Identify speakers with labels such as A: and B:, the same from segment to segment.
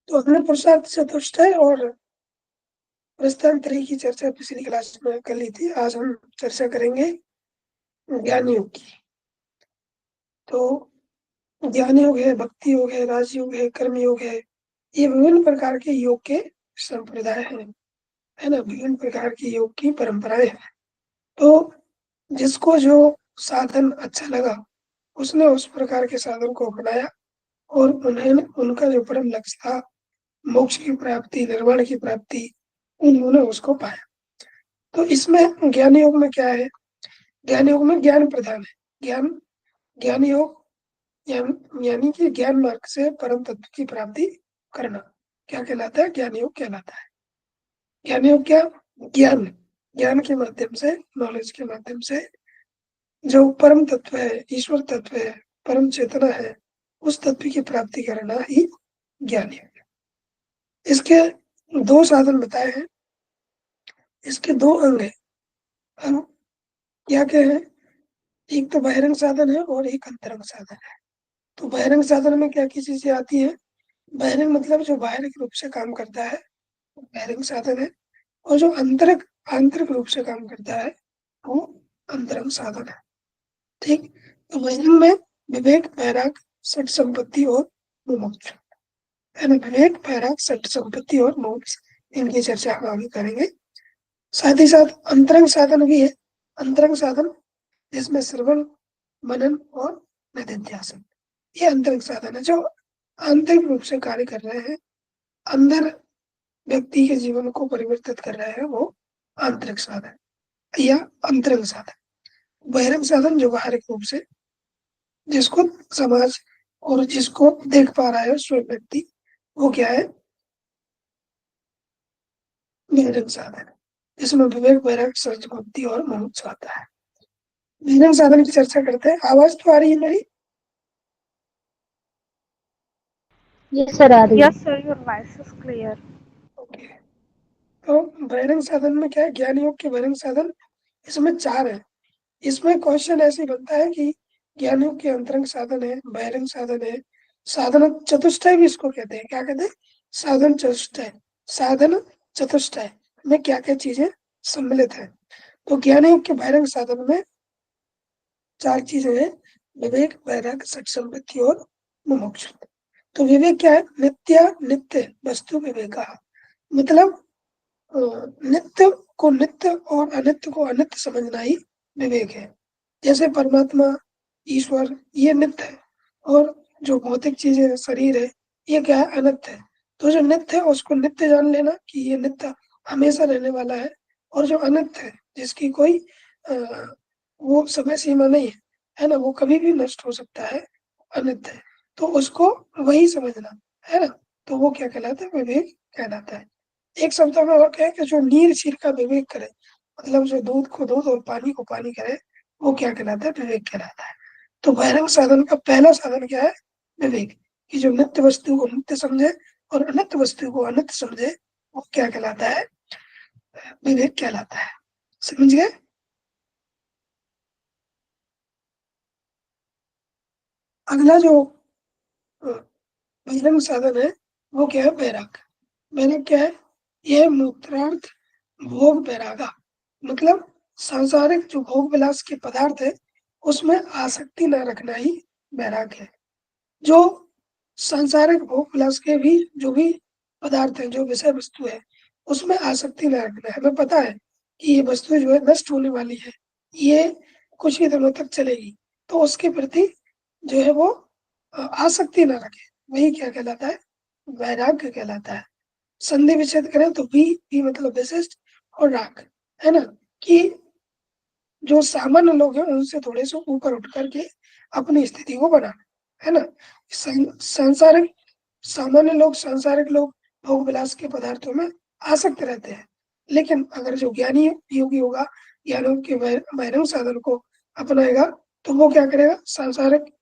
A: तो हमने पुरुषार्थ चतुष्टय और प्रस्थानत्रयी की चर्चा पिछली क्लास में कर ली थी। आज हम चर्चा करेंगे ज्ञान योग की। तो ज्ञान योग है, भक्ति योग है, राजयोग है, कर्म योग है, ये विभिन्न प्रकार के योग के संप्रदाय हैं, है ना। विभिन्न प्रकार की योग की परंपराएं हैं। तो जिसको जो साधन अच्छा लगा उसने उस प्रकार के साधन को अपनाया और उन्हें उनका जो परम लक्ष्य था, मोक्ष की प्राप्ति, निर्वाण की प्राप्ति, उन्होंने उसको पाया। तो इसमें ज्ञान योग में क्या है? ज्ञान योग में ज्ञान प्रधान है। ज्ञान ज्ञान योग यानी कि ज्ञान मार्ग से परम तत्व की प्राप्ति करना क्या कहलाता है? ज्ञान योग कहलाता है। ज्ञान योग क्या? ज्ञान ज्ञान के माध्यम से, नॉलेज के माध्यम से जो परम तत्व है, ईश्वर तत्व है, परम चेतना है, उस तत्व की प्राप्ति करना ही ज्ञान योग है। इसके दो साधन बताए हैं, इसके दो अंग हैं। हम क्या क्या है? एक तो बहिरंग साधन है और एक अंतरंग साधन है। तो बहिरंग साधन में क्या क्या चीजें आती है? बहिरंग मतलब जो बाहरिक रूप से काम करता है, वो बहिरंग साधन है। और जो आंतरिक रूप से काम करता है, वो अंतरंग साधन है। ठीक। तो बहिरंग में विवेक, वैराग, सठ संपत्ति और मोक्ष, है ना। विवेक, वैराग, सठ संपत्ति और मोक्ष, इनकी चर्चा हम आगे करेंगे। साथ ही साथ अंतरंग साधन भी है। अंतरंग साधन जिसमें श्रवण, मनन और निधिध्यासन, ये अंतरंग साधन है जो आंतरिक रूप से कार्य कर रहे हैं, अंदर व्यक्ति के जीवन को परिवर्तित कर रहे हैं, वो आंतरिक साधन या अंतरंग साधन। बहिरंग साधन जो बाहरिक रूप से जिसको समाज और जिसको देख पा रहा है स्वयं व्यक्ति, वो क्या है? बहिरंग साधन, जिसमें विवेक, वैराग्य, सच, बुद्धि और मोक्ष आता है। बहिरंग साधन की चर्चा करते हैं। आवाज तो आ रही है मेरी?
B: Yes, sir, आ रही है।
C: Yes, sir, your voice is clear.
A: Okay. तो बहिरंग साधन में क्या है? ज्ञान योग के बहिरंग साधन इसमें चार है। इसमें क्वेश्चन ऐसे बनता है कि ज्ञान योग के अंतरंग साधन है, बहिरंग साधन है, साधन चतुष्टय भी इसको कहते हैं। क्या कहते हैं? साधन चतुष्टय। साधन चतुष्टय में क्या क्या चीजें सम्मिलित है? तो ज्ञान योग के बहिरंग साधन में चार चीजें हैं: विवेक, वैराग्य, सठ संपत्ति और मुमुक्षु। तो विवेक क्या है? नित्य वस्तु विवेका, मतलब नित्य को नित्य और अनित्य को अनित्य समझना ही विवेक है। जैसे परमात्मा, ईश्वर, ये नित्य है, और जो भौतिक चीजें, शरीर है, ये क्या है? अनित्य है। तो जो नित्य है उसको नित्य जान लेना कि ये नित्य हमेशा रहने वाला है, और जो अनित्य है, जिसकी कोई वो समय सीमा नहीं है ना, वो कभी भी नष्ट हो सकता है, अनित्य है, तो उसको वही समझना, है ना। तो वो क्या कहलाता है? विवेक कहलाता है। एक शब्द में और कहें कि जो नीर चीर का विवेक करे, मतलब जो दूध को दूध और पानी को पानी करे, वो क्या कहलाता है? विवेक कहलाता है। तो बहिरंग साधन का पहला साधन क्या है? विवेक, कि जो नित्य वस्तु को नित्य समझे और अनित्य वस्तु को अनित्य समझे, वो क्या कहलाता है? विवेक कहलाता है। समझ गए? अगला जो बहिरंग साधन है, वो क्या है? वैराग। वैराग क्या है? यह मूत्रार्थ भोग वैरागा, मतलब सांसारिक जो भोग विलास के पदार्थ है उसमें आसक्ति न रखना ही वैराग है। जो सांसारिक भोग विलास के भी जो भी पदार्थ है, जो विषय वस्तु है, उसमें आसक्ति न रखना है। हमें पता है कि ये वस्तु जो है नष्ट होने वाली है, ये कुछ ही दिनों तक चलेगी, तो उसके प्रति जो है वो आसक्ति न रखे, वही क्या कहलाता है? वैराग्य कहलाता है। संधि विच्छेद करें तो भी मतलब विशिष्ट, और राग, है ना, कि जो सामान्य लोग हैं उनसे थोड़े से ऊपर उठ करके अपनी स्थिति को बनाना, है ना। सांसारिक सांसारिक लोग भोग विलास के पदार्थों में आसक्त रहते हैं, लेकिन अगर जो ज्ञानी योगी होगा, ज्ञानों के वैरंग साधन को अपनाएगा, तो वो क्या करेगा? सांसारिक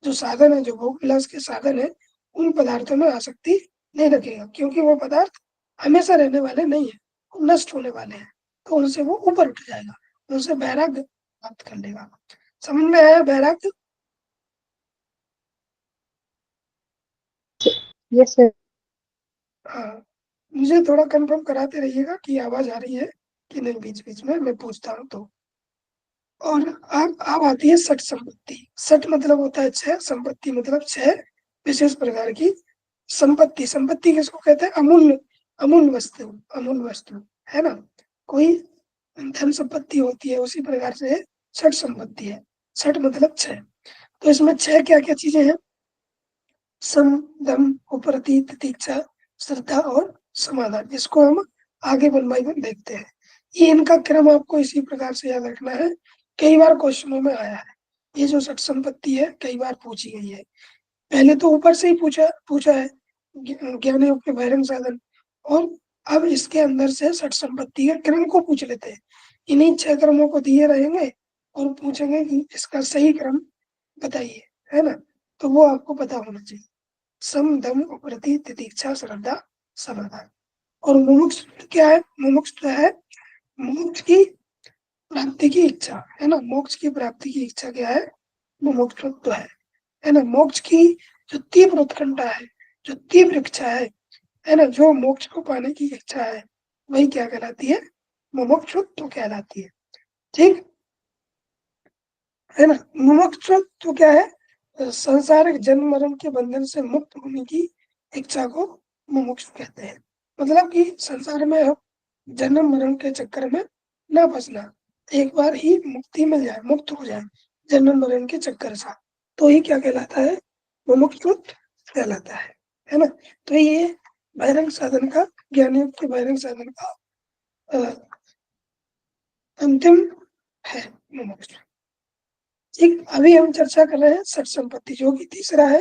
A: जो साधन है, जो भोग विलास के साधन है, उन पदार्थों में आसक्ति नहीं रखेगा, क्योंकि वो पदार्थ हमेशा रहने वाले नहीं है, वो नष्ट होने वाले हैं। तो उनसे वो ऊपर उठ जाएगा, उनसे वैराग्य प्राप्त कर लेगा। समझ में आया वैराग्य?
B: Yes, sir.
A: हाँ, मुझे थोड़ा कंफर्म कराते रहिएगा कि आवाज आ रही है कि नहीं, बीच बीच में मैं पूछता हूँ तो। और अब आती है सठ संपत्ति। सठ मतलब होता है छह, संपत्ति मतलब छह विशेष प्रकार की संपत्ति। संपत्ति किसको कहते हैं? अमूल्य, अमूल्य वस्तु, अमूल्य वस्तु, है ना। कोई धन संपत्ति होती है, उसी प्रकार से सठ संपत्ति है। सठ मतलब छह। तो इसमें छह क्या क्या चीजें हैं? सम, दम, उपरति, तितिक्षा, श्रद्धा और समाधान। इसको हम आगे वन बाई वन देखते हैं। ये इनका क्रम आपको इसी प्रकार से याद रखना है। कई बार क्वेश्चनों में आया है। ये जो सठ संपत्ति है कई बार पूछी गई है। पहले तो ऊपर से ही पूछा पूछा है, ज्ञान योग के बहिरंग साधन। और अब इसके अंदर से सठ संपत्ति के क्रम को पूछ लेते हैं। इन्हीं छह क्रमों को दिए रहेंगे और पूछेंगे कि इसका सही क्रम बताइए, है ना। तो वो आपको पता होना चाहिए। सम, दम, उपरति, तितिक्षा, श्रद्धा, समाधान। और मुमुक्ष क्या है? मुमुक्ष है मोक्ष की प्राप्ति की इच्छा, है ना। मोक्ष की प्राप्ति की इच्छा क्या है? मुमुक्षुत्व है ना। मोक्ष की जो तीव्र उत्कंठा है, जो तीव्र इच्छा है ना, जो मोक्ष को पाने की इच्छा है, वही क्या कहलाती है? मुमुक्षुत्व कहलाती है। ठीक है ना। मुमुक्षुत्व क्या है? संसारिक जन्म मरण के बंधन से मुक्त होने की इच्छा को मुमुक्षु कहते हैं। मतलब कि संसार में अब जन्म मरण के चक्कर में ना फंसना, एक बार ही मुक्ति मिल जाए, मुक्त हो जाए जन्म मरण के चक्कर से, तो ये क्या कहलाता है? मुमुक्षुत्व कहलाता है ना। तो ये बहिरंग साधन का, ज्ञान योग के बहिरंग साधन का अंतिम है, मुमुक्षु। ठीक, अभी हम चर्चा कर रहे हैं सठ संपत्ति, जो कि तीसरा है,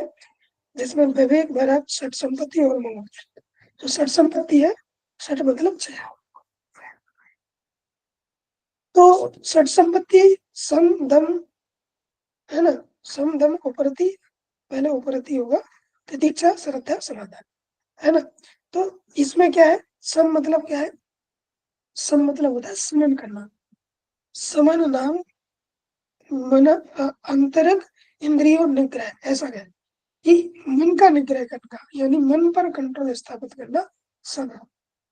A: जिसमें विवेक, वैराग्य, सठ संपत्ति और मोक्ष। जो सठ संपत्ति है, सठ मतलब छह। तो सठ संपत्ति सम, दम, है ना। सम, दम, उपरति, पहले उपरति होगा, तितिक्षा, श्रद्धा, समाधान, है ना। तो इसमें क्या है? सम मतलब क्या है? सम मतलब होता है समन करना। समन नाम मन अंतरंग इंद्रियों निग्रह, ऐसा क्या कि मन का निग्रह करना, यानी मन पर कंट्रोल स्थापित करना, सम है।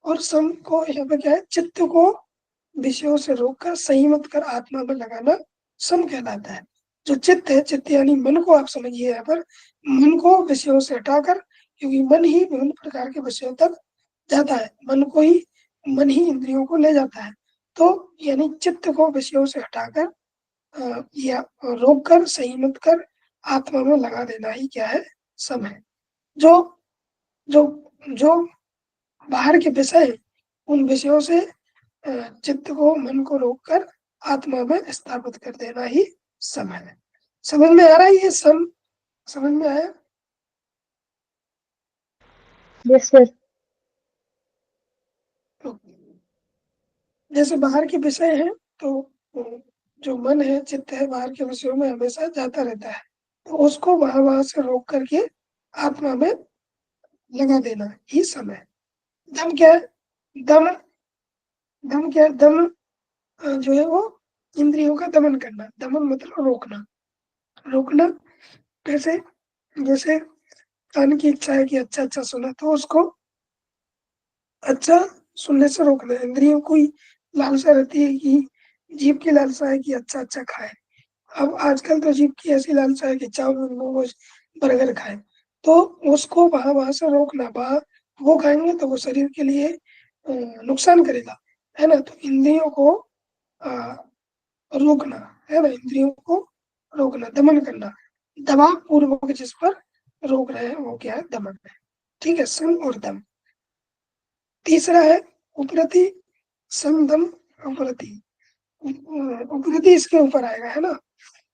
A: और सम को यहाँ पे क्या है? चित्त को विषयों से रोककर संयमित कर आत्मा में लगाना सम कहलाता है। जो चित्त है, चित्त यानी मन को आप समझिए यहाँ पर, मन को विषयों से हटाकर, क्योंकि मन ही विभिन्न प्रकार के विषयों तक जाता है, मन ही इंद्रियों को ले जाता है। तो यानी चित्त को विषयों से हटाकर या रोक कर, संयमित कर आत्मा में लगा देना ही क्या है? सम है। जो जो जो बाहर के विषय हैं, उन विषयों से चित्त को, मन को रोककर आत्मा में स्थापित कर देना ही सम है। समझ में आ रहा है ये सम? समझ में आया?
B: Yes sir.
A: तो जैसे बाहर के विषय हैं, तो जो मन है, चित्त है, बाहर के विषयों में हमेशा जाता रहता है, तो उसको वहां वहां से रोक करके आत्मा में लगा देना ही सम है। दम क्या है? दम, दम क्या है? दम जो है वो इंद्रियों का दमन करना। दमन मतलब रोकना, रोकना कैसे? जैसे कान की इच्छा है कि अच्छा अच्छा सुना, तो उसको अच्छा सुनने से रोकना है। इंद्रियों को लालसा रहती है कि, जीभ की लालसा है कि अच्छा अच्छा खाए। अब आजकल तो जीभ की ऐसी लालसा है कि चाउमीन, मोमोज, बर्गर खाए, तो उसको वहां वहां से रोकना। वहां वो खाएंगे तो वो शरीर के लिए नुकसान करेगा, है ना। तो इंद्रियों को अ, रोकना, है ना। इंद्रियों को रोकना, दमन करना, दबाव पूर्वक जिस पर रोक रहे हैं वो क्या है? दमन है। ठीक है, सम और दम। तीसरा है उपरति, सम, दम, उपरति। उपरति इसके ऊपर आएगा, है ना।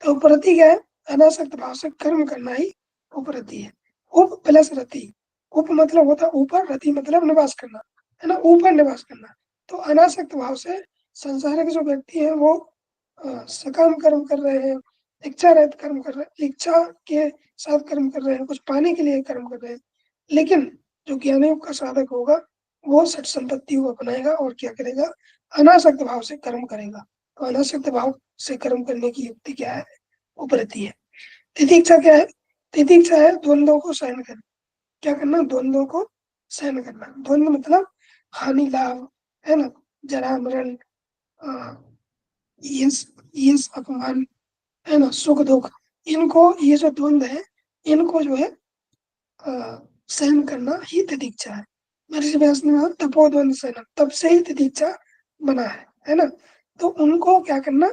A: तो उपरति क्या है? अनासक्त भाव से कर्म करना ही उपरति है। उप प्लस रति, उप मतलब होता है ऊपर, रति मतलब निवास करना, है ना, ऊपर निवास करना। तो अनासक्त भाव से संसारिक जो व्यक्ति है वो सकाम कर्म कर रहे हैं, इच्छा रहित कर्म कर रहे हैं, इच्छा के साथ कर्म कर रहे हैं, कुछ पाने के लिए कर्म कर रहे हैं। लेकिन जो ज्ञान योग का साधक होगा, वो सठ संपत्ति को अपनाएगा और क्या करेगा? अनासक्त भाव से कर्म करेगा। तो अनासक्त भाव से कर्म करने की युक्ति क्या है? उपरति है। तितिक्षा क्या है? तितिक्षा है द्वंद्वों को सहन करना। क्या करना? द्वंद्वों को सहन करना। द्वंद्व मतलब हानि लाभ, है ना, जरा मरण, यश यश अपमान, है ना, सुख दुख, इनको, ये जो द्वंद्व है, इनको जो है सहन करना ही तितिक्षा है। महर्षि व्यास ने कहा तपोद्वंद सहन, तब से ही तितिक्षा बना है ना। तो उनको क्या करना,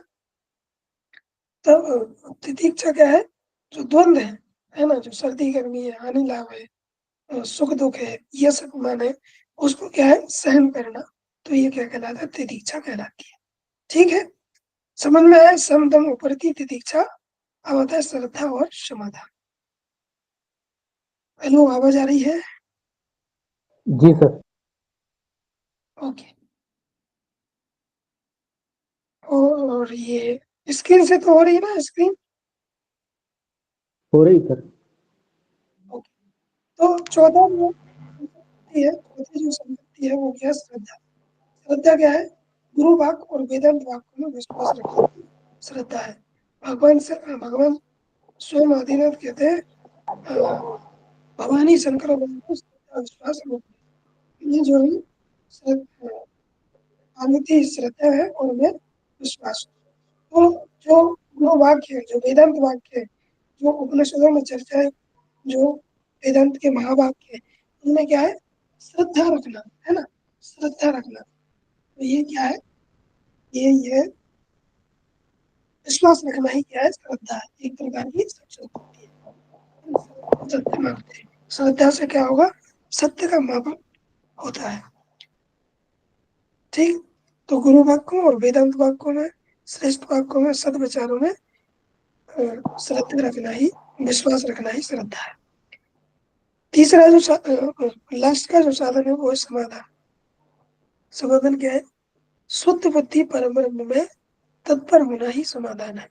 A: तब तितिक्षा क्या है, जो द्वंद्व है ना, जो सर्दी गर्मी है, हानि लाभ है, सुख दुख है, ये सब मान है, उसको क्या है, सहन करना। तो ये क्या कहलाता है, तितिक्षा कहलाती है। ठीक है, समझ में आया, समदम उपरति तितिक्षा। अब आता है श्रद्धा और समाधान। हेलो, आवाज आ रही है?
C: जी सर।
A: ओके। और ये स्क्रीन से तो हो रही है ना, स्क्रीन?
C: हो रही सर।
A: ओके। तो 14 में है, चौथी जो संपत्ति है वो क्या है, श्रद्धा। श्रद्धा क्या है, गुरु वाक्य और वेदांत वाक्य में विश्वास रखना श्रद्धा है। भगवान स्वयं आदिनाथ कहते हैं, भवानी शंकर भगवान को श्रद्धा विश्वास रूप है। ये जो है आमिति श्रद्धा है और मैं विश्वास। तो जो गुरु वाक्य है, जो वेदांत वाक्य है, जो उपनिषदों में चर्चा है, जो वेदांत के महावाक्य है, उनमें क्या है, श्रद्धा रखना, है ना, श्रद्धा रखना। तो ये क्या है, ये विश्वास रखना ही क्या है, श्रद्धा है, एक प्रकार की संपत्ति है। सत्य मानते हैं, श्रद्धा से क्या होगा, सत्य का मापन होता है। ठीक। तो गुरु वाक्यों और वेदांत वाक्यों में, श्रेष्ठ वाक्यों में, सद्विचारों में श्रद्धा रखना ही, विश्वास रखना ही श्रद्धा है। तीसरा जो लास्ट का जो साधन है वो है समाधान। समाधान क्या है, शुद्ध बुद्धि परम ब्रह्म में तत्पर होना ही समाधान है।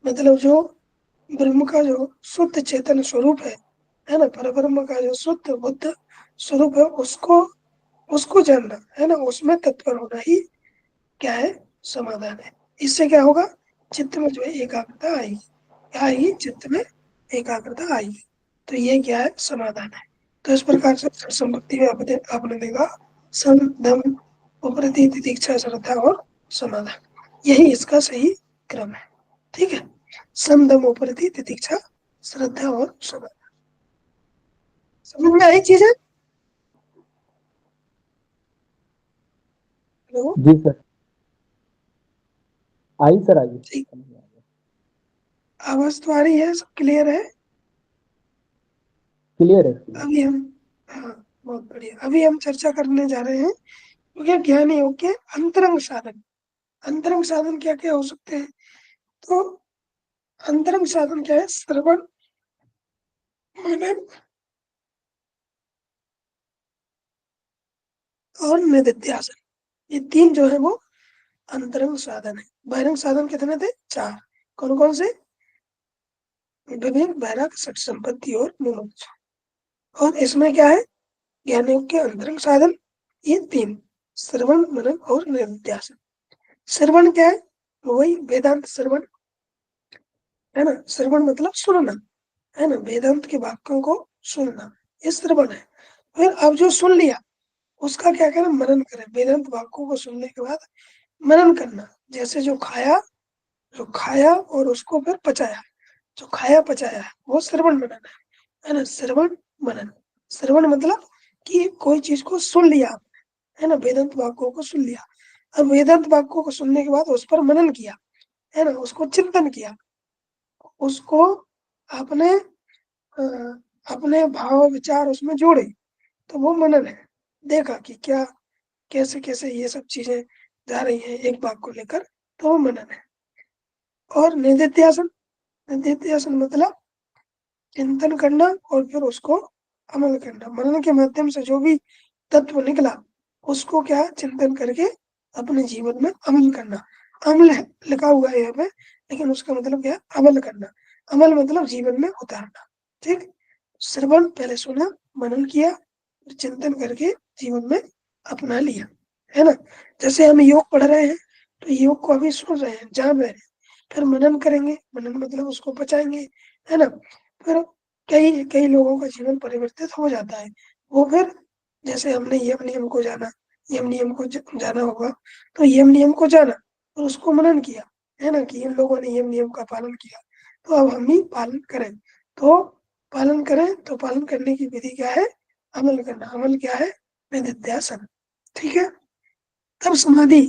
A: मतलब जो ब्रह्म का जो शुद्ध चेतन स्वरूप है ना, परब्रह्म का जो शुद्ध बुद्ध स्वरूप है, उसको उसको जानना, है ना, उसमें तत्पर होना ही क्या है, समाधान है। इससे क्या होगा, चित्त में जो है एकाग्रता आएगी। क्या आएगी, चित्त में एकाग्रता आएगी। तो ये क्या है, समाधान है। तो इस प्रकार से संपत्ति में आपने देखा सम दम उपरति तितिक्षा श्रद्धा और समाधान, यही इसका सही क्रम है। ठीक है, सम दम उपरति तितिक्षा श्रद्धा और समाधान। समझ में आई चीजें? हेलो,
C: जी सर, आई सर, आई।
A: ठीक, आवाज तो आ रही है, सब क्लियर है?
C: क्लियर है, क्लियर।
A: अभी हम, हाँ, बहुत बढ़िया, अभी हम चर्चा करने जा रहे हैं क्योंकि ज्ञान योग के अंतरंग साधन। अंतरंग साधन क्या क्या हो सकते हैं? तो अंतरंग साधन क्या है, श्रवण, मनन और निधिध्यासन। ये तीन जो है वो अंतरंग साधन है। बहिरंग साधन कितने थे, चार। कौन कौन से, विवेक, वैराग्य, सठ संपत्ति और मुमुक्षु। और इसमें क्या है, ज्ञान योग के अंतरंग साधन ये तीन, श्रवण, मनन और निधिध्यासन। श्रवण क्या है, वही वेदांत श्रवण, है ना, श्रवण मतलब सुनना, है ना, वेदांत के वाक्यों को सुनना, ये श्रवण है। फिर अब जो सुन लिया उसका क्या करें, मनन करें। वेदांत वाक्यों को सुनने के बाद मनन करना, जैसे जो खाया और उसको फिर पचाया, जो खाया पचाया है वो श्रवण मनन है ना, श्रवण मनन। श्रवण मतलब कि कोई चीज को सुन लिया आपने, है ना, वेदांत वाक्यों को सुन लिया। अब वेदांत वाक्यों को सुनने के बाद उस पर मनन किया, है ना, उसको चिंतन किया, उसको आपने अपने भाव विचार उसमें जोड़े, तो वो मनन है। देखा कि क्या, कैसे कैसे ये सब चीजें जा रही हैं एक बात को लेकर, तो वो मनन है। और निधिध्यासन, निधिध्यासन मतलब चिंतन करना और फिर उसको अमल करना। मनन के माध्यम से जो भी तत्व निकला उसको क्या, चिंतन करके अपने जीवन में अमल करना। अमल है लिखा हुआ है यहाँ पे, लेकिन उसका मतलब क्या है, अमल करना। अमल मतलब जीवन में उतारना। ठीक, श्रवण पहले सुना, मनन किया, फिर चिंतन करके जीवन में अपना लिया, है ना। जैसे हम योग पढ़ रहे हैं, तो योग को अभी सुन रहे हैं, जान रहे हैं, फिर मनन करेंगे, मनन मतलब उसको पचाएंगे, है ना। फिर कई कई लोगों का जीवन परिवर्तित हो जाता है, वो फिर जैसे हमने यम नियम को जाना, यम नियम को जाना होगा, तो यम नियम को जाना और उसको मनन किया, है ना, कि इन लोगों ने यम नियम का पालन किया, तो अब हम भी पालन करें। तो पालन करें, तो पालन करने की विधि क्या है? अमल करना। अमल क्या है? निधिध्यासन। ठीक है। तब समाधि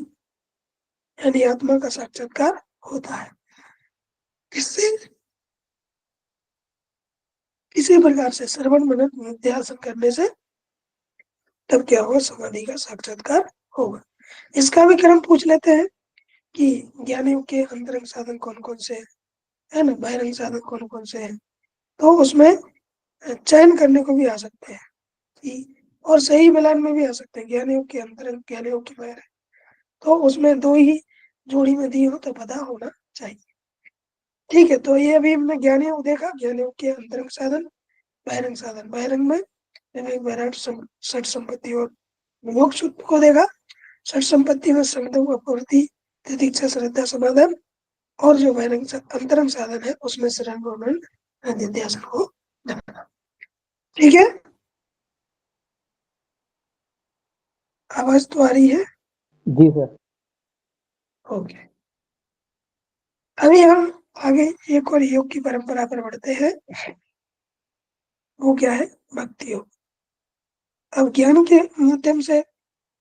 A: यानी आत्मा का साक्षात्कार होता है। किससे? किसी प्रकार से श्रवण मनन निधिध्यासन करने से तब क्या होगा? समाधि का साक्षात्कार होगा। इसका भी क्रम पूछ लेते हैं कि ज्ञानियों के अंतरंग साधन कौन कौन से हैं, है ना, बहिरंग साधन कौन कौन से हैं। तो उसमें चयन करने को भी आ सकते हैं कि, और सही मिलान में भी आ सकते हैं, ज्ञानियों के अंतरंग, ज्ञानियों के बाहर। तो उसमें दो ही जोड़ी में दी हो तो पता होना चाहिए। ठीक है, तो ये अभी हमने ज्ञानियों देखा, ज्ञानियों के अंतरंग साधन, बहिरंग साधन। बहिरंग में विवेक, वैराग्य, षट संपत्ति और मोक्ष को देखा। षट संपत्ति में समदम, अपूर्ति, तितिक्षा, श्रद्धा, समाधान। और जो बहिरंग अंतरंग साधन है उसमें शरण गमन निधिध्यासन को देखना। ठीक है, आवाज तो आ रही है?
C: जी सर।
A: ओके। अभी हम आगे एक और योग की परंपरा पर बढ़ते हैं। वो क्या है? भक्ति योग। अब ज्ञान के माध्यम से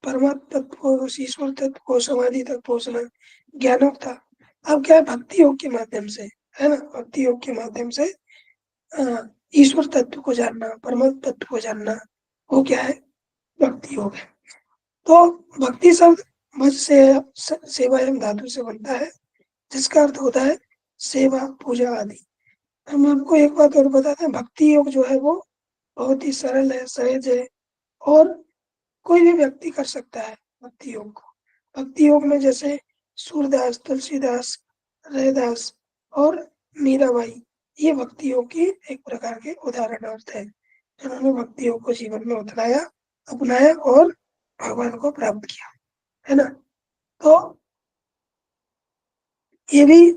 A: परमात्मा तत्व को, उस ईश्वर तत्व को, समाधि तक पहुंचना ज्ञानों था। अब क्या है? भक्ति योग के माध्यम से, है ना, भक्ति योग के माध्यम से ईश्वर तत्व को जानना, परमात्मा तत्व को जानना, वो क्या है? भक्ति योग है। तो भक्ति शब्द भज से सेवा एवं धातु से बनता है, जिसका अर्थ होता है सेवा, पूजा आदि। हम आपको एक बात और बताते हैं, भक्ति योग जो है वो बहुत ही सरल है, सहज है, और कोई भी व्यक्ति कर सकता है भक्ति योग को। भक्ति योग में जैसे सूरदास, तुलसीदास, रैदास और मीराबाई, ये भक्ति योग की एक प्रकार के उदाहरणार्थ है, जिन्होंने भक्ति योग को जीवन में उतराया, अपनाया और भगवान को प्राप्त किया, है ना। तो ये भी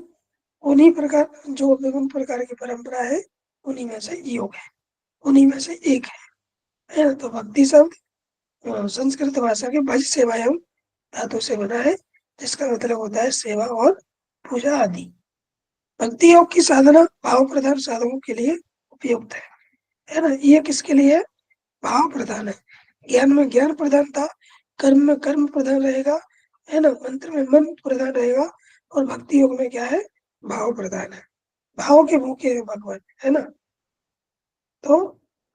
A: उन्हीं प्रकार, जो विभिन्न प्रकार की परंपरा है, उन्हीं में से योग है, उन्हीं में से एक है ना। तो भक्ति शब्द संस्कृत भाषा के भज सेवाएं धातु से बना है, जिसका मतलब होता है सेवा और पूजा आदि। भक्ति योग की साधना भाव प्रधान साधकों के लिए उपयुक्त है ना। ये किसके लिए है? भाव प्रधान है। ज्ञान में ज्ञान प्रधान था, कर्म में कर्म प्रधान रहेगा, है ना, मंत्र में मंत्र प्रधान रहेगा, और भक्ति योग में क्या है? भाव प्रधान है। भाव के भूखे है भगवान, है ना। तो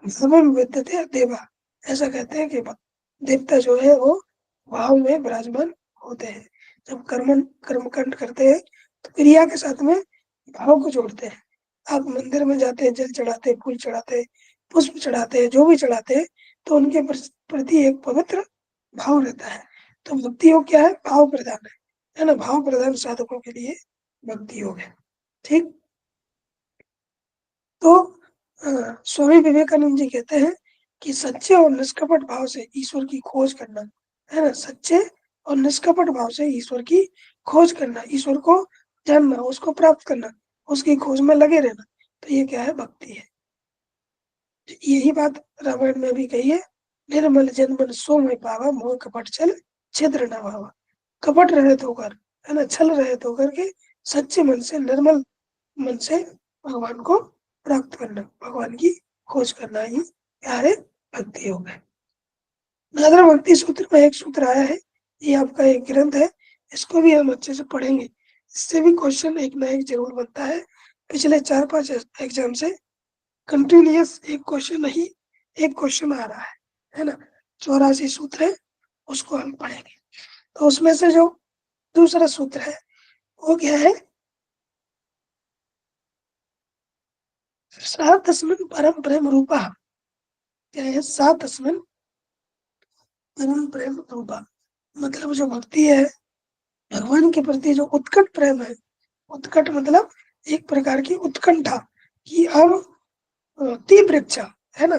A: भाव विद्यते देवा, ऐसा कहते हैं कि देवता जो है वो भाव में विराजमान होते हैं। जब कर्मकांड करते हैं तो क्रिया के साथ में भाव को जोड़ते हैं। आप मंदिर में जाते हैं, जल चढ़ाते हैं, फूल चढ़ाते हैं, पुष्प चढ़ाते हैं, जो भी चढ़ाते हैं, तो उनके प्रति एक पवित्र भाव रहता है। तो भक्ति योग क्या है? भाव प्रधान है ना। भाव प्रधान साधकों के लिए भक्ति योग है। ठीक। तो स्वामी विवेकानंद जी कहते हैं कि सच्चे और निष्कपट भाव से ईश्वर की खोज करना, है ना, सच्चे और निष्कपट भाव से ईश्वर की खोज करना, ईश्वर को जानना, उसको प्राप्त करना, उसकी खोज में लगे रहना, तो ये क्या है? भक्ति है। यही बात रामायण में भी कही है, निर्मल जन मन सो मैं पावा, मोह कपट छल छिद्र न भावा। कपट रहित होकर, है ना, छल रहित होकर के सच्चे मन से, निर्मल मन से भगवान को प्राप्त करना, भगवान की खोज करना, ही क्या है? भक्ति योग है। नादर भक्ति सूत्र में एक सूत्र आया है, ये आपका एक ग्रंथ है, इसको भी हम अच्छे से पढ़ेंगे। इससे भी क्वेश्चन एक ना एक जरूर बनता है। पिछले 4-5 एग्जाम से कंटिन्यूअस एक क्वेश्चन नहीं, एक क्वेश्चन आ रहा है ना। 84 सूत्र है, उसको हम पढ़ेंगे। तो उसमें से जो दूसरा सूत्र है वो क्या है? सा तस्मिन् परम प्रेम रूपा। क्या है? सा तस्मिन् परम प्रेम रूपा, मतलब जो भक्ति है, भगवान के प्रति जो उत्कट प्रेम है, उत्कट मतलब एक प्रकार की उत्कंठा, कि अब तीव्र इच्छा, है ना।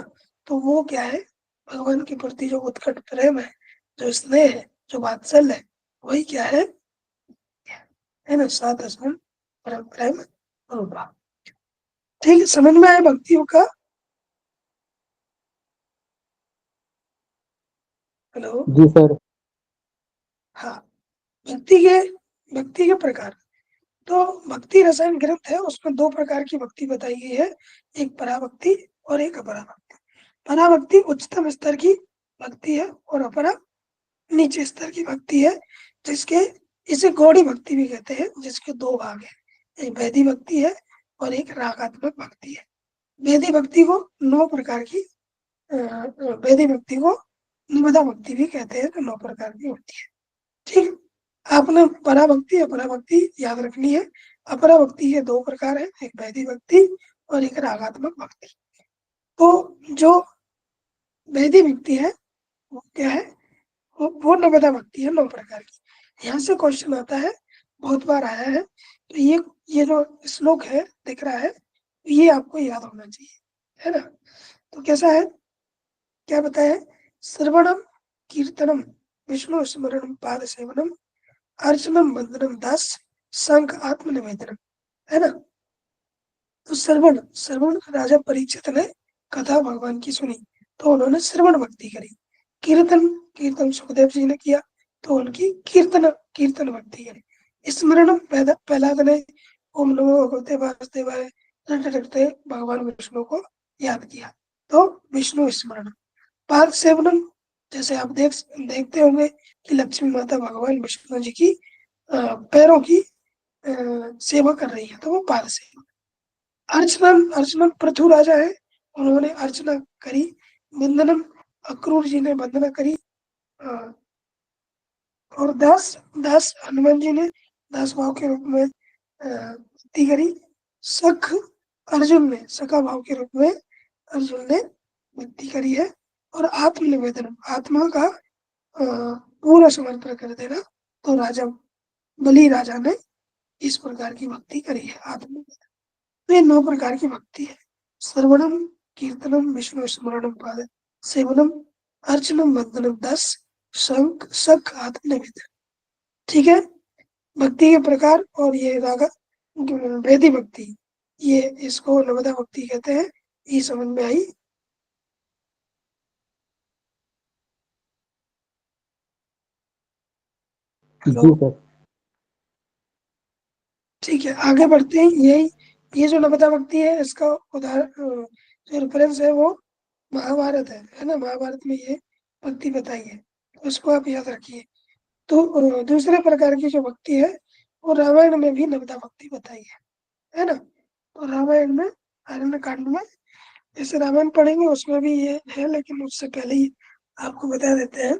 A: तो वो क्या है? भगवान के प्रति जो उत्कट प्रेम है, जो स्नेह है, जो वात्सल्य है, वही क्या है ना, सा तस्मिन् परम प्रेम रूपा। ठीक है, समझ में आया भक्तियों का? हेलो।
C: जी सर।
A: हाँ, भक्ति के प्रकार। तो भक्ति रसायन ग्रंथ है, उसमें दो प्रकार की भक्ति बताई गई है, एक पराभक्ति और एक अपराभक्ति। पराभक्ति उच्चतम स्तर की भक्ति है और अपरा नीचे स्तर की भक्ति है, जिसके इसे गौड़ी भक्ति भी कहते हैं, जिसके दो भाग है, एक वैदिक भक्ति है और एक रागात्मक भक्ति है। वैदिक भक्ति को 9 प्रकार की वैदिक भक्ति को निबदा भक्ति भी कहते हैं, तो 9 प्रकार की होती है। ठीक, आपने पराभक्ति अपराभक्ति याद रखनी है। अपराभक्ति के 2 प्रकार है, एक वैदिक भक्ति और एक रागात्मक भक्ति। तो जो वैदिक भक्ति है वो क्या है, वो नवदा भक्ति है, 9 प्रकार की। यहाँ से क्वेश्चन आता है, बहुत बार आया है, तो ये जो श्लोक है दिख रहा है, ये आपको याद होना चाहिए, है ना। तो कैसा है, क्या बताया है, श्रवणम कीर्तनम विष्णु स्मरणम पाद सेवनम अर्चनम वंदनम दास संक आत्मनिवेदनम, है ना। तो श्रवण श्रवण राजा परीक्षित ने कथा भगवान की सुनी, तो उन्होंने श्रवण भक्ति करी। कीर्तन कीर्तन सुखदेव जी ने किया, तो उनकी कीर्तन कीर्तन भक्ति करी। स्मरण प्रहलाद ने ओम नमो भगवते वासुदेवाय रटते रटते भगवान विष्णु को याद किया, तो विष्णु स्मरण। पाद सेवनम, जैसे आप देखते होंगे कि लक्ष्मी माता भगवान विष्णु जी की पैरों की सेवा कर रही है, तो वो पाद सेवन। अर्चनम अर्चनम पृथु राजा है, उन्होंने अर्चना करी। वंदनम अक्रूर जी ने वंदना करी। और दास दास हनुमान जी ने दास भाव के रूप में भक्ति करी। सख अर्जुन ने सखा भाव के रूप में अर्जुन ने भक्ति करी है। और आत्मनिवेदन, आत्मा का पूरा समर्पण कर देना, तो राजा बलि राजा ने इस प्रकार की भक्ति करी है, आत्मनिवेदन। तो ये 9 प्रकार की भक्ति है, श्रवणम कीर्तनम विष्णु स्मरणम पाद सेवनम अर्चनम वंदनम दास संक सख आत्मनिवेदन। ठीक है, भक्ति के प्रकार। और ये रागा वैदिक भक्ति, ये इसको नवदा भक्ति कहते हैं, ये समझ में आई। हेलो।
C: जी सर।
A: ठीक है, आगे बढ़ते हैं। ये जो नवदा भक्ति है, इसका उदाहरण जो रेफरेंस है वो महाभारत है ना। महाभारत में ये भक्ति बताई है, उसको आप याद रखिए। तो दूसरे प्रकार की जो भक्ति है वो रामायण में भी नवदा भक्ति बताई है ना। तो रामायण में अरण्य कांड में, जैसे रामायण पढ़ेंगे उसमें भी ये है, लेकिन उससे पहले ही आपको बता देते हैं।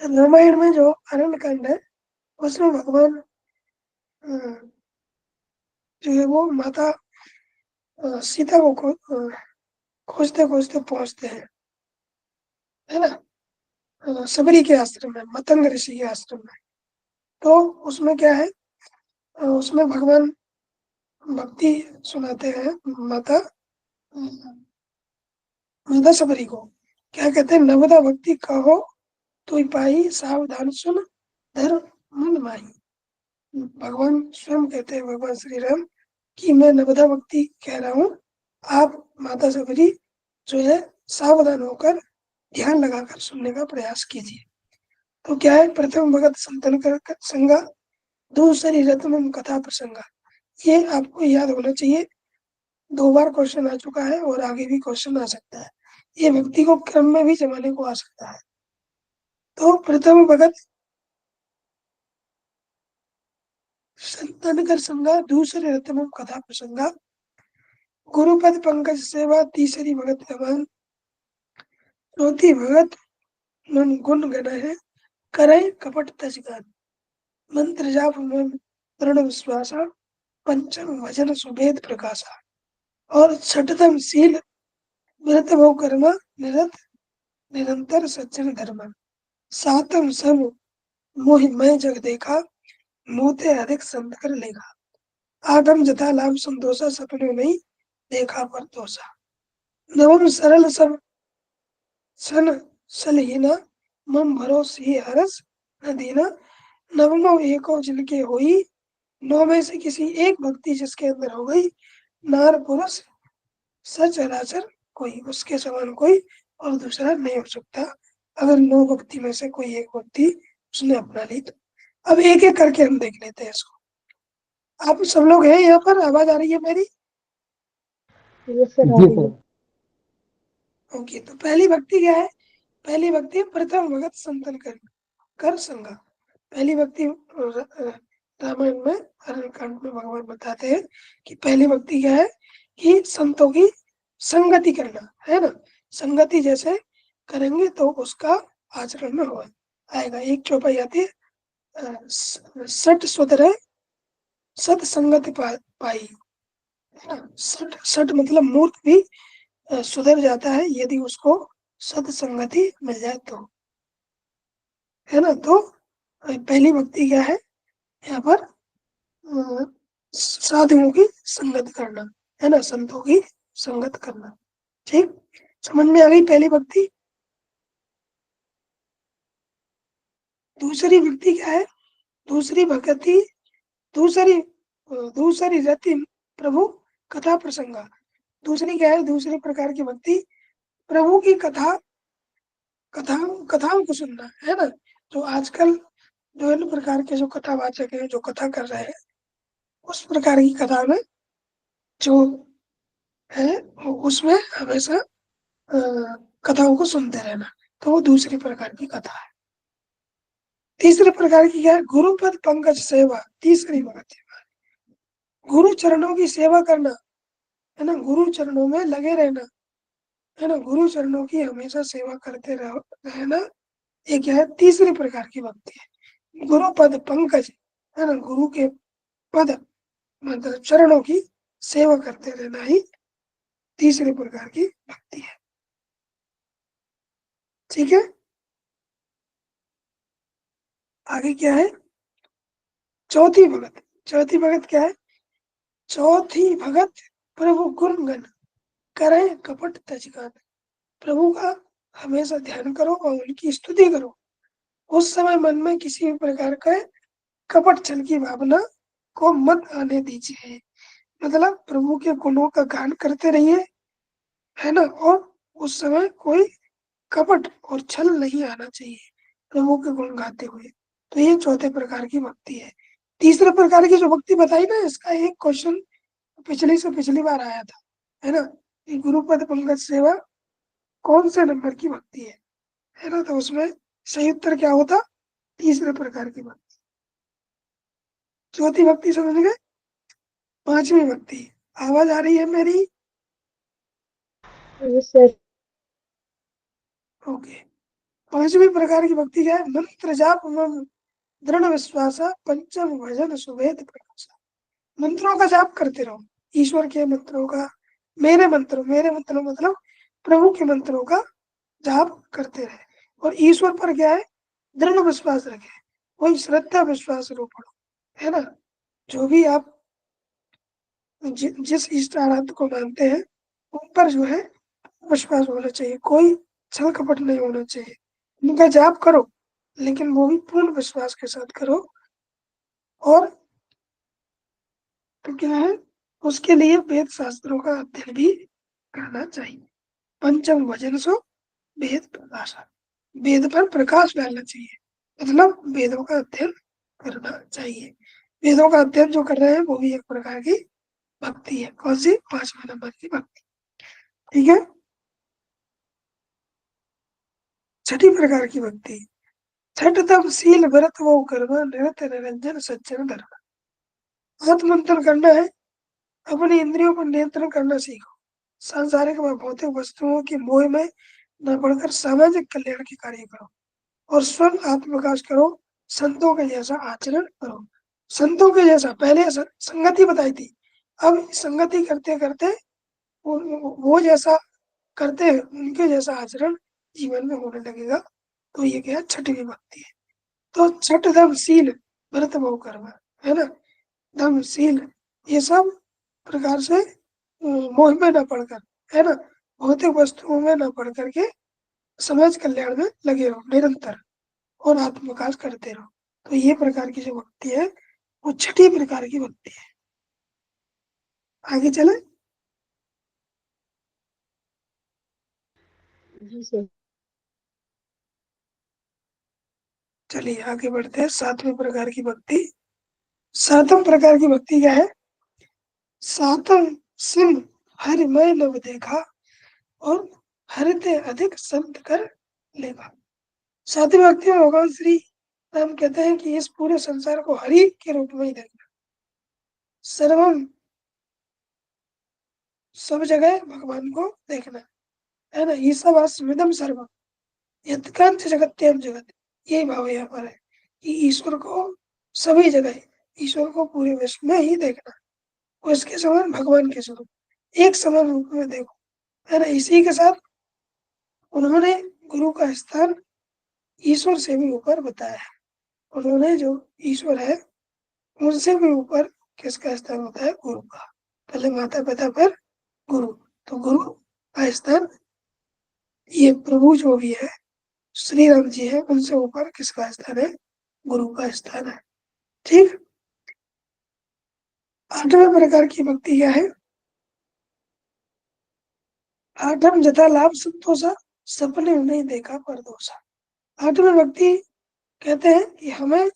A: रामायण में जो अरण्य कांड है, उसमें भगवान जो है वो माता सीता को खोजते खोजते पहुंचते हैं, है ना, सबरी के आश्रम में, मतंग ऋषि के आश्रम में। तो उसमें क्या है, उसमें भगवान भक्ति सुनाते हैं माता माता सबरी को। क्या कहते हैं, नवदा भक्ति कहो तो पाई सावधान सुन धर मन माई। भगवान स्वयं कहते हैं, भगवान श्री राम, कि मैं नवदा भक्ति कह रहा हूँ, आप माता सबरी जो है सावधान होकर ध्यान लगाकर सुनने का प्रयास कीजिए। तो क्या है, प्रथम भगत संतन कर संगा, दूसरी रत्नम कथा प्रसंगा। ये आपको याद होना चाहिए, 2 बार क्वेश्चन आ चुका है और आगे भी क्वेश्चन आ सकता है। ये व्यक्ति को क्रम में भी जमाने को आ सकता है। तो प्रथम भगत संतन कर संगा, दूसरे रत्नम कथा प्रसंगा, गुरुपद पंकज सेवा, तीसरी भगत रमान, चौथी भगत मन गुण गण है, करे कपट तजगान, मंत्र जाप मन दृढ़ विश्वासा, पंचम भजन सुभेद प्रकाशा। और छठतम शील व्रत भो कर्म निरत निरंतर सज्जन धर्म, सातम सब मोहि मैं जग देखा, मोते अधिक संत कर लेगा, आठम जथा लाभ संतोषा, सपने नहीं देखा पर तोषा, नवम सरल सब सन सलहीना, मम भरोस ही हरस न दीना, नवमो एको जिनके होई, 9 में से किसी एक भक्ति जिसके अंदर हो गई, नार पुरुष सचराचर कोई, उसके समान कोई और दूसरा नहीं हो सकता। अगर 9 भक्ति में से कोई एक भक्ति उसने अपना ली तो। अब एक एक करके हम देख लेते हैं इसको। आप सब लोग हैं यहाँ पर? आवाज आ रही है मेरी?
B: यस सर, आ
C: जी
B: रही
C: सर।
B: है।
A: ओके, तो पहली भक्ति क्या है? पहली भक्ति प्रथम भगत संतन कर संगा। पहली भक्ति रामायण में अरण्यकांड में भगवान बताते हैं कि पहली भक्ति क्या है कि संतों की संगति करना है ना। संगति जैसे करेंगे तो उसका आचरण में हो आएगा। एक चौपाई आती है, सठ सुधरे सत संगति पाई, है ना। सठ सठ मतलब मूर्ख भी सुधर जाता है यदि उसको सत्संगति मिल जाए तो, है ना। तो पहली भक्ति क्या है यहाँ पर? साधुओं की संगत करना, है ना, संतों की संगत करना। ठीक, समझ में आ गई पहली भक्ति? दूसरी भक्ति क्या है? दूसरी भक्ति दूसरी रति प्रभु कथा प्रसंगा। दूसरी क्या है? दूसरी प्रकार की भक्ति प्रभु की कथाओं को सुनना, है ना। जो आजकल विभिन्न प्रकार के जो कथावाचक हैं, जो कथा कर रहे हैं, उस प्रकार की कथा में जो है उसमें हमेशा कथाओं को सुनते रहना, तो वो दूसरी प्रकार की कथा है। तीसरे प्रकार की क्या है? गुरुपद पंकज सेवा। तीसरी बात है गुरु चरणों की सेवा करना, है ना। गुरु चरणों में लगे रहना, है ना। गुरु चरणों की हमेशा सेवा करते रहो रहना, ये क्या है? तीसरी प्रकार की भक्ति है। गुरु पद पंकज, है ना, गुरु के पद मतलब चरणों की सेवा करते रहना ही तीसरे प्रकार की भक्ति है। ठीक है, आगे क्या है? चौथी भगत। चौथी भगत क्या है? चौथी भगत प्रभु गुणगण करे कपट तजगान। प्रभु का हमेशा ध्यान करो और उनकी स्तुति करो। उस समय मन में किसी भी प्रकार का कपट छल की भावना को मत आने दीजिए। मतलब प्रभु के गुणों का गान करते रहिए, है ना। और उस समय कोई कपट और छल नहीं आना चाहिए प्रभु के गुण गाते हुए। तो ये चौथे प्रकार की भक्ति है। तीसरे प्रकार की जो भक्ति बताई ना, इसका एक क्वेश्चन पिछली बार आया था, है ना। ये गुरुपद पंकज सेवा कौन से नंबर की भक्ति है ना। तो उसमें सही उत्तर क्या होता? तीसरे प्रकार की भक्ति। चौथी भक्ति समझ गए? पांचवी भक्ति, आवाज आ रही है मेरी?
B: Yes sir.
A: ओके, पांचवी प्रकार की भक्ति क्या है? मंत्र जाप एवं दृढ़ विश्वास पंचम भजन सुवेद प्रकाश। मंत्रों का जाप करते रहो, ईश्वर के मंत्रों का, मेरे मंत्रों मतलब प्रभु के मंत्रों का जाप करते रहे। और ईश्वर पर क्या है? दृढ़ विश्वास रखे, वही श्रद्धा विश्वास रोपण, है ना। जो भी आप जिस इष्ट आराध्य को मानते हैं उन पर जो है विश्वास होना चाहिए, कोई छल कपट नहीं होना चाहिए। उनका जाप करो लेकिन वो भी पूर्ण विश्वास के साथ करो। और तो क्या है? उसके लिए वेद शास्त्रों का अध्ययन भी करना चाहिए। पंचम वजन सो वेद प्रकाशा, वेद पर प्रकाश डालना चाहिए, मतलब वेदों का अध्ययन करना चाहिए। वेदों का अध्ययन जो कर रहे हैं वो भी एक प्रकार की भक्ति है। कौन सी? पांचवें नंबर की भक्ति। ठीक है, छठी प्रकार की भक्ति, छठ तप शील व्रत वो कर्म निरत निरंजन सज्जन धर्म। आत्मंथन करना है, अपने इंद्रियों पर नियंत्रण करना सीखो, सांसारिक व भौतिक वस्तुओं के मोह में न पड़कर सामाजिक कल्याण के कार्य करो और स्वयं आत्मविकास करो। संतों के जैसा आचरण करो। संतों के जैसा पहले संगति बताई थी, अब संगति करते करते वो जैसा करते हैं उनके जैसा आचरण जीवन में होने लगेगा। तो ये क्या है? छठवीं भक्ति है। तो छठ धर्म शील व्रत वो कर्म, है ना। धर्म शील ये सब प्रकार से मोह में न पड़कर, है ना, भौतिक वस्तुओं में न पड़ करके समाज कल्याण में लगे रहो निरंतर और आत्म विकास करते रहो। तो ये प्रकार की जो भक्ति है वो छठी प्रकार की भक्ति है। आगे चले।
B: जी सर।
A: चलिए आगे बढ़ते हैं। सातवें प्रकार की भक्ति। सातम प्रकार की भक्ति क्या है? सातम सिम हरि मैं नव देखा और हरिते अधिक संत कर लेगा। सातवीं भक्ति में भगवान श्री राम कहते हैं कि इस पूरे संसार को हरि के रूप में ही देखना। सर्वम, सब जगह भगवान को देखना है ना। ईशावास्यमिदं सर्वम यत्किंच जगत्यं जगत, यही भाव यहाँ पर है कि ईश्वर को सभी जगह, ईश्वर को पूरे विश्व में ही देखना और इसके समान भगवान के स्वरूप एक समान रूप में देखो, है ना। इसी के साथ उन्होंने गुरु का स्थान ईश्वर से भी ऊपर बताया है। उन्होंने जो ईश्वर है उनसे भी ऊपर किसका स्थान होता है? गुरु का। पहले माता पिता पर गुरु, तो गुरु का स्थान, ये प्रभु जो भी है श्री राम जी है, उनसे ऊपर किसका स्थान है? गुरु का स्थान है। ठीक। आठवें प्रकार की भक्ति क्या है? आठम जथा लाभ संतोषा सपने नहीं देखा पर दोषा। आठवें भक्ति कहते हैं कि हमें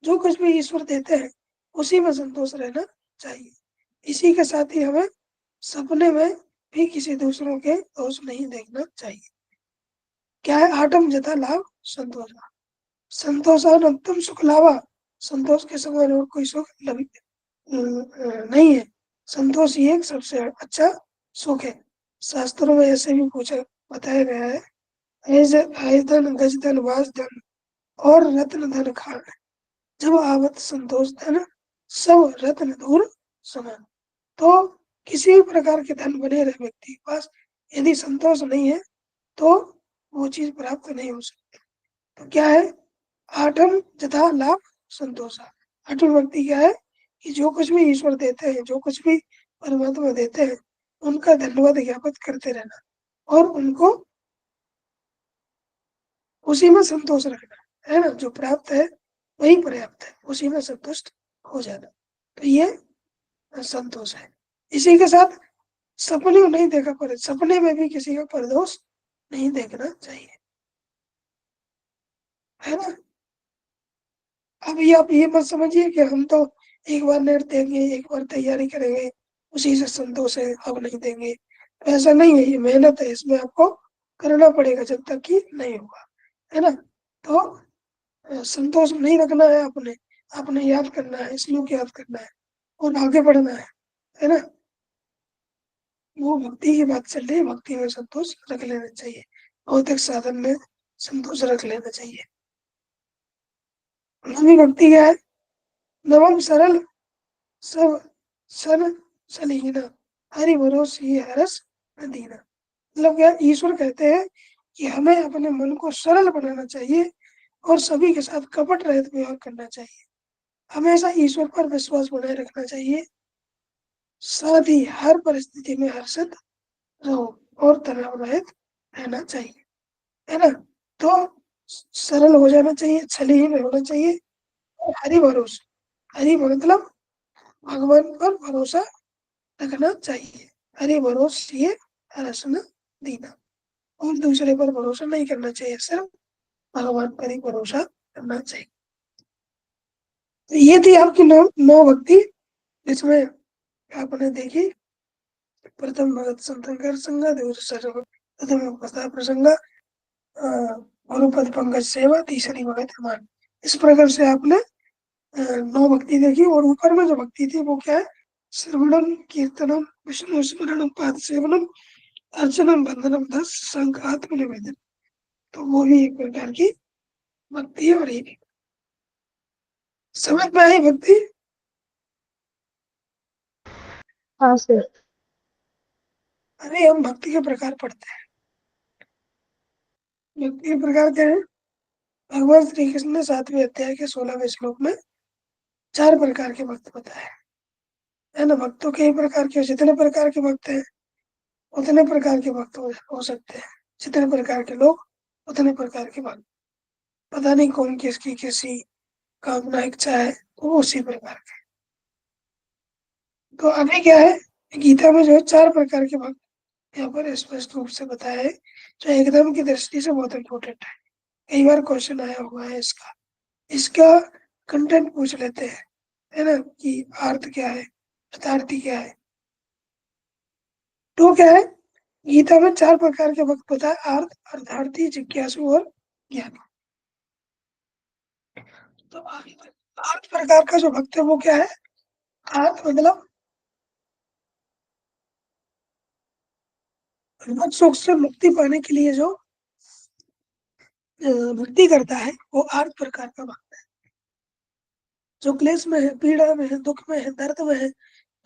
A: जो कुछ भी ईश्वर देते हैं उसी में संतोष रहना चाहिए। इसी के साथ ही हमें सपने में भी किसी दूसरों के दोष नहीं देखना चाहिए। क्या है? आठम जथा लाभ संतोषा, संतोषानंतम सुख लावा। संतोष के समान और कोई सुख नहीं है। संतोष ही एक सबसे अच्छा सुख है। शास्त्रों में ऐसे भी पूछा बताया गया है, ऐज धन गज धन वास धन और रत्न धन खान, जब आवत संतोष धन सब रत्न दूर समान। तो किसी भी प्रकार के धन बने रहे व्यक्ति के पास, यदि संतोष नहीं है तो वो चीज प्राप्त नहीं हो सकती। तो क्या है? आठम जथा लाभ संतोषा। आठवीं भक्ति क्या है? कि जो कुछ भी ईश्वर देते हैं, जो कुछ भी परमात्मा देते हैं, उनका धन्यवाद ज्ञापित करते रहना और उनको उसी में संतोष रखना, है ना। जो प्राप्त है वही पर्याप्त है, उसी में संतुष्ट हो जाना। तो ये संतोष है। इसी के साथ सपने में नहीं देखा पर, सपने में भी किसी का परदोष नहीं देखना चाहिए, है ना। अब ये आप ये मत समझिए कि हम तो एक बार नेट देंगे, एक बार तैयारी करेंगे, उसी से संतोष है, अब नहीं देंगे। तो ऐसा नहीं है, ये मेहनत है, इसमें आपको करना पड़ेगा जब तक कि नहीं होगा, है ना। तो संतोष नहीं रखना है, अपने अपने याद करना है, श्लोक याद करना है और आगे बढ़ना है ना। वो भक्ति की बात चल रही है, भक्ति में संतोष रख लेना चाहिए, भौतिक साधन में संतोष रख लेना चाहिए। नवी भक्ति क्या है? नवम सरल सब सन सलीना हरि भरोसे हरस दीना। मतलब क्या? ईश्वर कहते हैं कि हमें अपने मन को सरल बनाना चाहिए और सभी के साथ कपट रहित व्यवहार करना चाहिए। हमेशा ईश्वर पर विश्वास बनाए रखना चाहिए, साथ ही हर परिस्थिति में हर्षित रहो और तनाव रहित रहना चाहिए, है ना। तो सरल हो जाना चाहिए, छली में होना चाहिए और हरि भरोसा, हरि मतलब भगवान पर भरोसा रखना चाहिए। हरि भरोसे हर्षण दीना, और दूसरे पर भरोसा नहीं करना चाहिए, सिर्फ भगवान पर ही भरोसा करना चाहिए। तो ये थी आपकी नौ भक्ति, जिसमें आपने देखी प्रथम भगत संतंकर संग, प्रथम प्रसंग गुरुपद पंकज सेवा, तीसरी भगत मान। इस प्रकार से आपने नौ भक्ति देखी। और ऊपर में जो भक्ति थी वो क्या है? श्रवणम कीर्तनम विष्णु स्मरणम पाद सेवनम अर्चनम बंदनम दस संघ आत्म निवेदन। तो वो भी एक प्रकार की भक्ति है। और ये भी समझ में आई भक्ति?
B: हाँ सर।
A: अरे हम भक्ति के प्रकार पढ़ते हैं। भक्ति के प्रकार क्या है? भगवान श्री कृष्ण ने 7वें अध्याय के 16वें श्लोक में 4 प्रकार के भक्त बताए, है ना। भक्तों के ही प्रकार के, जितने प्रकार के भक्त हैं उतने प्रकार के भक्त हो सकते हैं, जितने प्रकार के लोग उतने प्रकार के भक्त। पता नहीं कौन किसकी कैसी कामना इच्छा है, वो उसी प्रकार के। तो अभी क्या है, गीता में जो है 4 प्रकार के भक्त यहाँ पर स्पष्ट रूप से बताया है, जो एकदम की दृष्टि से बहुत इम्पोर्टेंट है। कई बार क्वेश्चन आया हुआ है इसका, इसका कंटेंट पूछ लेते हैं, है ना, कि अर्थ क्या है, अर्थार्थी क्या है। तो क्या है, गीता में 4 प्रकार के भक्त बताए, अर्थ, अर्थार्थी, जिज्ञासु और ज्ञानी। तो अर्थ प्रकार का जो भक्त है वो क्या है, अर्थ मतलब मोक्ष सुख से मुक्ति पाने के लिए जो भक्ति करता है वो अर्थ प्रकार का भक्त है। जो क्लेश में है, पीड़ा में है, दुख में है, दर्द में है,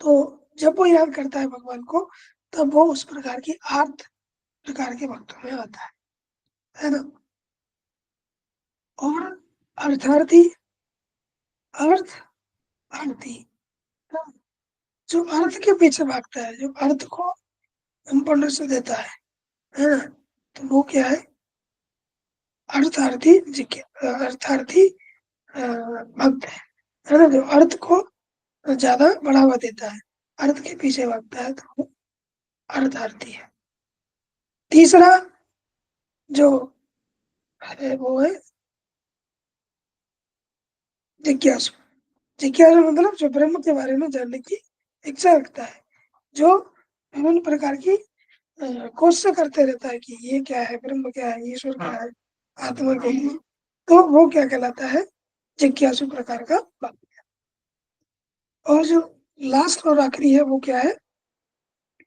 A: तो जब वो याद करता है भगवान को, तब वो उस प्रकार की अर्थ प्रकार के भक्तों में आता है ना। और अर्थार्थी, अर्थ अर्थी, जो अर्थ के पीछे भागता है, जो अर्थ को इम्पोर्टेंस देता है ना, तो वो क्या है, अर्थार्थी अर्थार्थी भक्त है ना, जो अर्थ को ज्यादा बढ़ावा देता है, अर्थ के पीछे भागता है, तो वो अर्थार्थी है। तीसरा जो है वो है जिज्ञासु। जिज्ञासु मतलब जो ब्रह्म के बारे में जानने की इच्छा रखता है, जो विभिन्न प्रकार की कोशिश करते रहता है कि ये क्या है, ब्रह्म क्या है, ईश्वर क्या है, आत्मा क्या है, तो वो क्या कहलाता है, जिज्ञासु प्रकार का भक्त। और जो लास्ट और आखिरी है वो क्या है,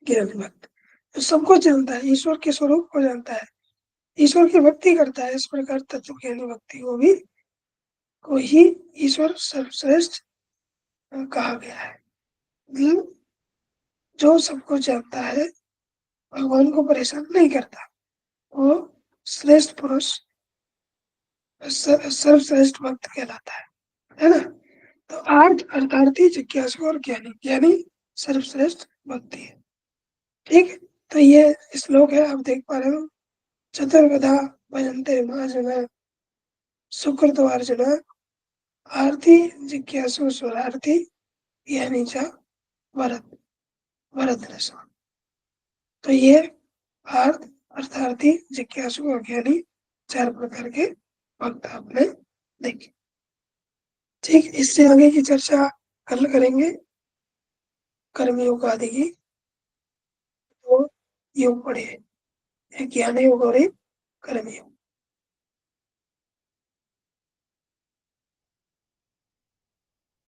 A: ज्ञानी भक्त। तो सब कुछ जानता है, ईश्वर के स्वरूप को जानता है, ईश्वर की भक्ति करता है, इस प्रकार तत्व ज्ञानी भक्ति को ही ईश्वर सर्वश्रेष्ठ कहा गया है। मतलब जो सब कुछ जानता है, भगवान को परेशान नहीं करता, वो श्रेष्ठ पुरुष, सर्वश्रेष्ठ भक्त कहलाता है ना। तो अर्थ, अर्थार्थी, जिज्ञासु और ज्ञानी, ज्ञानी सर्वश्रेष्ठ भक्ति है। ठीक है, तो ये श्लोक है, आप देख पा रहे हो, चतुर्विधा भजन्ते महाजना सुकृतवार्जुन आरती जिज्ञासु स्वरार्थी ज्ञानी च भरत भरत रस। तो ये अर्थ, अर्थार्थी, जिज्ञासु और ज्ञानी 4 प्रकार के भक्त आपने देखे। ठीक, इससे आगे की चर्चा कल करेंगे, कर्मयोग आदि की। तो योग पढ़े, एक ज्ञान योग और एक कर्म योग।